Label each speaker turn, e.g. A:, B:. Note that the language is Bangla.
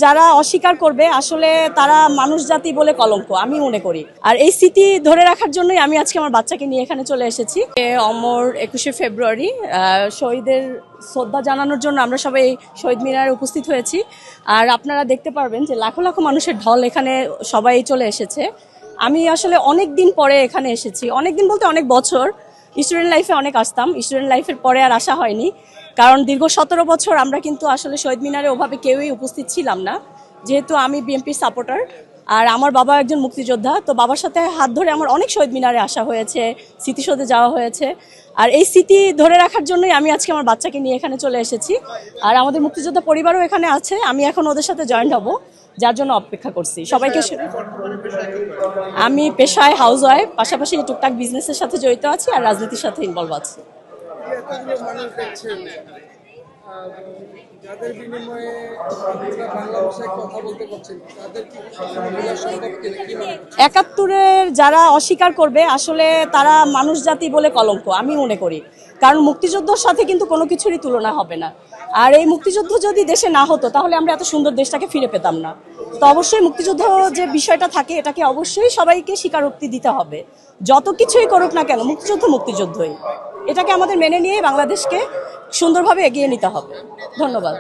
A: যারা অস্বীকার করবে আসলে তারা মানুষ জাতি বলে কলঙ্ক আমি মনে করি। আর এই স্মৃতি ধরে রাখার জন্যই আমি আজকে আমার বাচ্চাকে নিয়ে এখানে চলে এসেছি। অমর 21শে ফেব্রুয়ারি শহীদের শ্রদ্ধা জানানোর জন্য আমরা সবাই শহীদ মিনারে উপস্থিত হয়েছি। আর আপনারা দেখতে পারবেন যে লাখো লাখো মানুষের ঢল এখানে সবাই চলে এসেছে। আমি আসলে অনেক দিন পরে এখানে এসেছি, অনেক দিন বলতে অনেক বছর। স্টুডেন্ট লাইফে অনেক আসতাম, স্টুডেন্ট লাইফের পরে আর আসা হয়নি, কারণ দীর্ঘ 17 বছর আমরা কিন্তু আসলে শহীদ মিনারে ওভাবে কেউই উপস্থিত ছিলাম না, যেহেতু আমি বিএনপির সাপোর্টার আর আমার বাবা একজন মুক্তিযোদ্ধা। তো বাবার সাথে হাত ধরে আমার অনেক শহীদ মিনারে আসা হয়েছে, স্মৃতিসৌধে যাওয়া হয়েছে। আর এই স্মৃতি ধরে রাখার জন্যই আমি আজকে আমার বাচ্চাকে নিয়ে এখানে চলে এসেছি। আর আমাদের মুক্তিযোদ্ধা পরিবারও এখানে আছে, আমি এখন ওদের সাথে জয়েন্ট হব, যার জন্য অপেক্ষা করছি সবাইকে। আমি পেশায় হাউস ওয়াইফ, পাশাপাশি টুকটাক বিজনেসের সাথে জড়িত আছি আর রাজনীতির সাথে ইনভলভ আছি। একাত্তরের যারা অস্বীকার করবে আসলে তারা মানুষ জাতি বলে কলঙ্ক আমি মনে করি, কারণ মুক্তিযুদ্ধের সাথে কিন্তু কোনো কিছুরই তুলনা হবে না। আর এই মুক্তিযুদ্ধ যদি দেশে না হতো তাহলে আমরা এত সুন্দর দেশটাকে ফিরে পেতাম না। তো অবশ্যই মুক্তিযুদ্ধ যে বিষয়টা থাকে এটাকে অবশ্যই সবাইকে স্বীকারোক্তি দিতে হবে। যত কিছুই করুক না কেন মুক্তিযুদ্ধ মুক্তিযুদ্ধই, এটাকে আমাদের মেনে নিয়ে বাংলাদেশকে সুন্দরভাবে এগিয়ে নিতে হবে। ধন্যবাদ।